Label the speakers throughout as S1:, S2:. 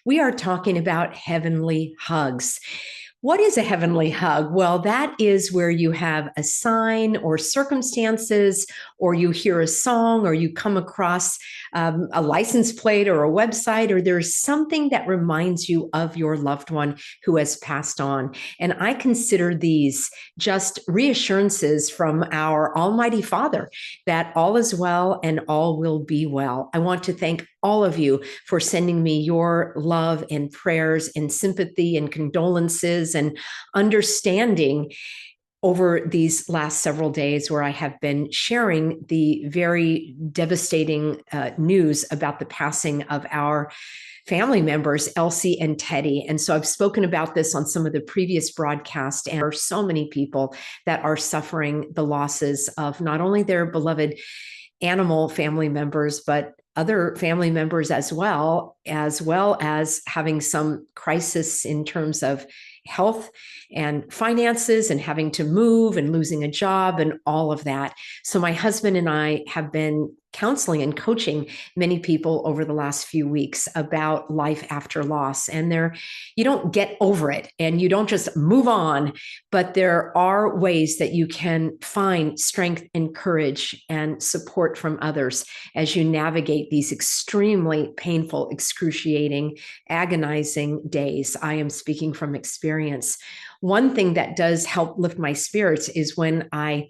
S1: We are talking about heavenly hugs. What is a heavenly hug? Well, that is where you have a sign or circumstances, or you hear a song, or you come across a license plate or a website, or there's something that reminds you of your loved one who has passed on. And I consider these just reassurances from our Almighty Father that all is well and all will be well. I want to thank all of you for sending me your love and prayers and sympathy and condolences and understanding over these last several days, where I have been sharing the very devastating news about the passing of our family members, Elsie and Teddy. And so I've spoken about this on some of the previous broadcasts, and there are so many people that are suffering the losses of not only their beloved animal family members, but other family members as well as having some crisis in terms of health and finances and having to move and losing a job and all of that. So my husband and I have been counseling and coaching many people over the last few weeks about life after loss. And you don't get over it and you don't just move on, but there are ways that you can find strength and courage and support from others as you navigate these extremely painful, excruciating, agonizing days. I am speaking from experience. One thing that does help lift my spirits is when I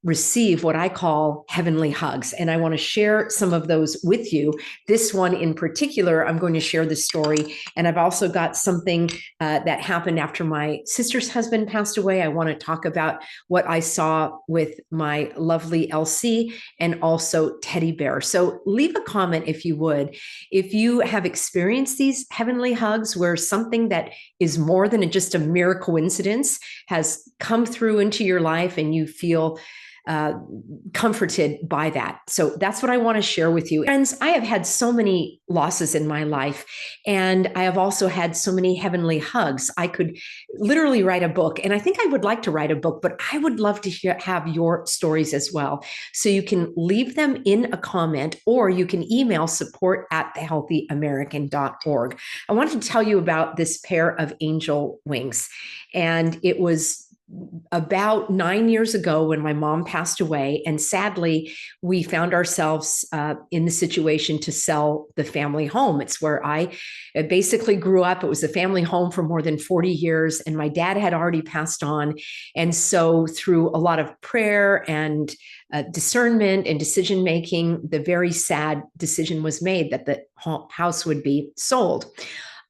S1: receive what I call heavenly hugs. And I want to share some of those with you. This one in particular, I'm going to share the story. And I've also got something that happened after my sister's husband passed away. I want to talk about what I saw with my lovely Elsie and also Teddy Bear. So leave a comment if you would. If you have experienced these heavenly hugs where something that is more than just a mere coincidence has come through into your life and you feel comforted by that. So that's what I want to share with you. Friends, I have had so many losses in my life, and I have also had so many heavenly hugs. I could literally write a book, and I think I would like to write a book, but I would love to have your stories as well. So you can leave them in a comment, or you can email support@thehealthyamerican.org. I wanted to tell you about this pair of angel wings, and it was about 9 years ago when my mom passed away. And sadly, we found ourselves in the situation to sell the family home. It's where I basically grew up. It was a family home for more than 40 years, and my dad had already passed on. And so through a lot of prayer and discernment and decision-making, the very sad decision was made that the house would be sold.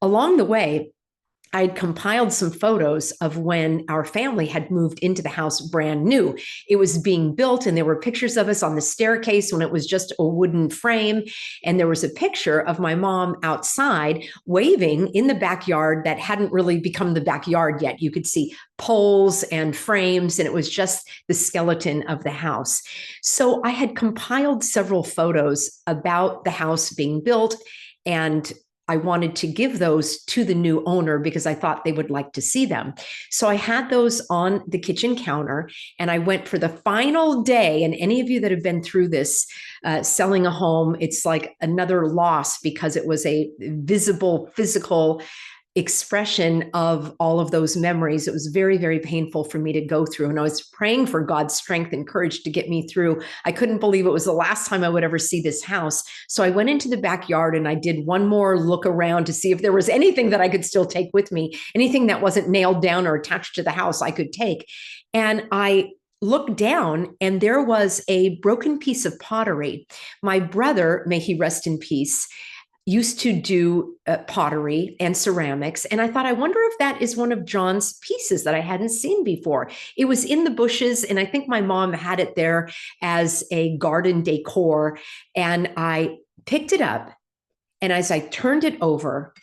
S1: Along the way, I'd compiled some photos of when our family had moved into the house brand new. It was being built, and there were pictures of us on the staircase when it was just a wooden frame. And there was a picture of my mom outside waving in the backyard that hadn't really become the backyard yet. You could see poles and frames, and it was just the skeleton of the house. So I had compiled several photos about the house being built, and I wanted to give those to the new owner because I thought they would like to see them. So I had those on the kitchen counter, and I went for the final day. And any of you that have been through this, selling a home, it's like another loss because it was a visible, physical expression of all of those memories. It was very, very painful for me to go through. And I was praying for God's strength and courage to get me through. I couldn't believe it was the last time I would ever see this house. So I went into the backyard and I did one more look around to see if there was anything that I could still take with me, anything that wasn't nailed down or attached to the house I could take. And I looked down, and there was a broken piece of pottery. My brother, may he rest in peace, used to do pottery and ceramics. And I thought, I wonder if that is one of John's pieces that I hadn't seen before. It was in the bushes, and I think my mom had it there as a garden decor. And I picked it up, and as I turned it over,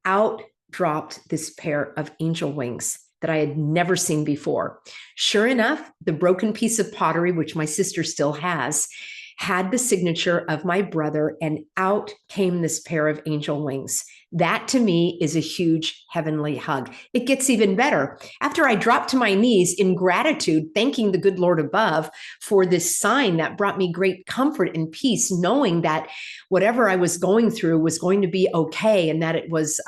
S1: out dropped this pair of angel wings that I had never seen before. Sure enough, the broken piece of pottery, which my sister still has, had the signature of my brother, and out came this pair of angel wings. That to me is a huge heavenly hug. It gets even better. After I dropped to my knees in gratitude, thanking the good Lord above for this sign that brought me great comfort and peace, knowing that whatever I was going through was going to be okay, and that it was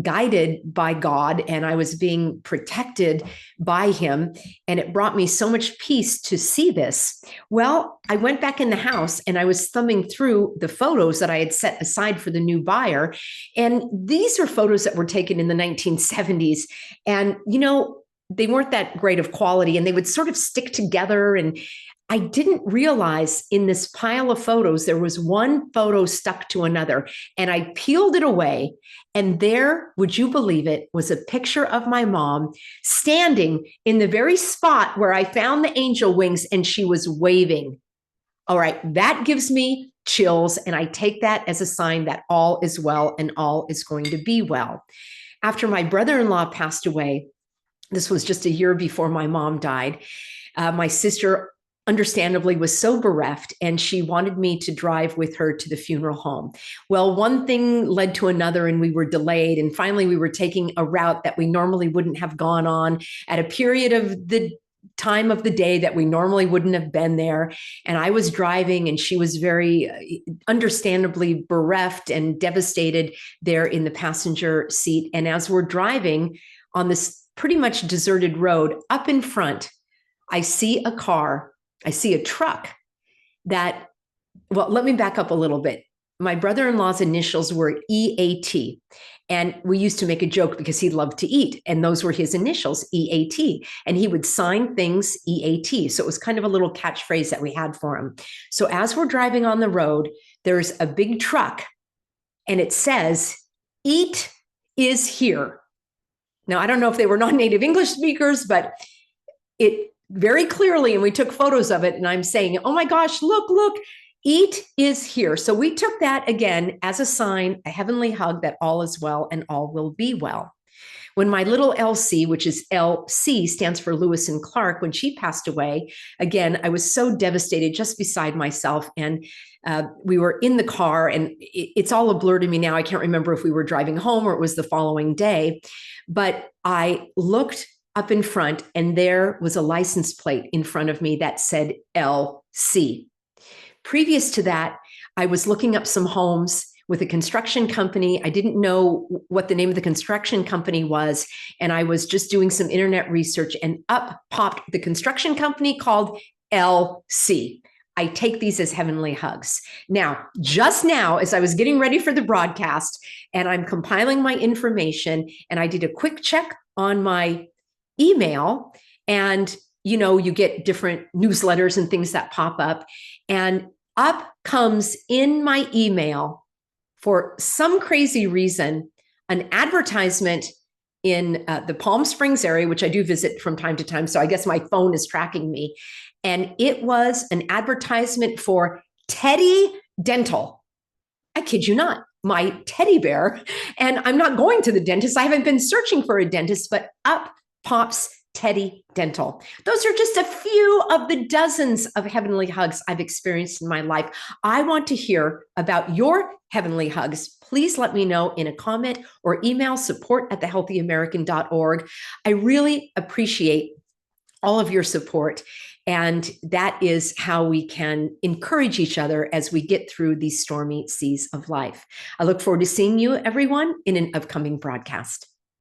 S1: guided by God and I was being protected by Him. And it brought me so much peace to see this. Well, I went back in the house and I was thumbing through the photos that I had set aside for the new buyer. And these are photos that were taken in the 1970s. And, they weren't that great of quality and they would sort of stick together. And I didn't realize in this pile of photos, there was one photo stuck to another. And I peeled it away. And there, would you believe it, was a picture of my mom standing in the very spot where I found the angel wings and she was waving. All right, that gives me chills. And I take that as a sign that all is well and all is going to be well. After my brother-in-law passed away, this was just a year before my mom died, my sister understandably was so bereft and she wanted me to drive with her to the funeral home. Well, one thing led to another and we were delayed. And finally we were taking a route that we normally wouldn't have gone on at a period of the time of the day that we normally wouldn't have been there. And I was driving and she was very understandably bereft and devastated there in the passenger seat. And as we're driving on this pretty much deserted road, up in front, I see a car, I see a truck that, well, let me back up a little bit. My brother-in-law's initials were EAT. And we used to make a joke because he loved to eat. And those were his initials, EAT. And he would sign things EAT. So it was kind of a little catchphrase that we had for him. So as we're driving on the road, there's a big truck and it says, "Eat is here." Now, I don't know if they were non-native English speakers, but it very clearly, and we took photos of it, and I'm saying, oh my gosh, look, eat is here. So we took that again as a sign, a heavenly hug that all is well and all will be well. When my little LC, which is LC, stands for Lewis and Clark, when she passed away, again, I was so devastated, just beside myself. And we were in the car, and it's all a blur to me now. I can't remember if we were driving home or it was the following day. But I looked up in front, and there was a license plate in front of me that said LC. Previous to that, I was looking up some homes with a construction company. I didn't know what the name of the construction company was, and I was just doing some internet research, and up popped the construction company called LC. I take these as heavenly hugs. Now, just now, as I was getting ready for the broadcast and I'm compiling my information, and I did a quick check on my email, and you get different newsletters and things that pop up, and up comes in my email, for some crazy reason, an advertisement in the Palm Springs area, which I do visit from time to time. So I guess my phone is tracking me. And it was an advertisement for Teddy Dental. I kid you not, my teddy bear. And I'm not going to the dentist. I haven't been searching for a dentist, but up pops Teddy Dental. Those are just a few of the dozens of heavenly hugs I've experienced in my life. I want to hear about your heavenly hugs. Please let me know in a comment or email support@thehealthyamerican.org. I really appreciate all of your support. And that is how we can encourage each other as we get through these stormy seas of life. I look forward to seeing you, everyone, in an upcoming broadcast.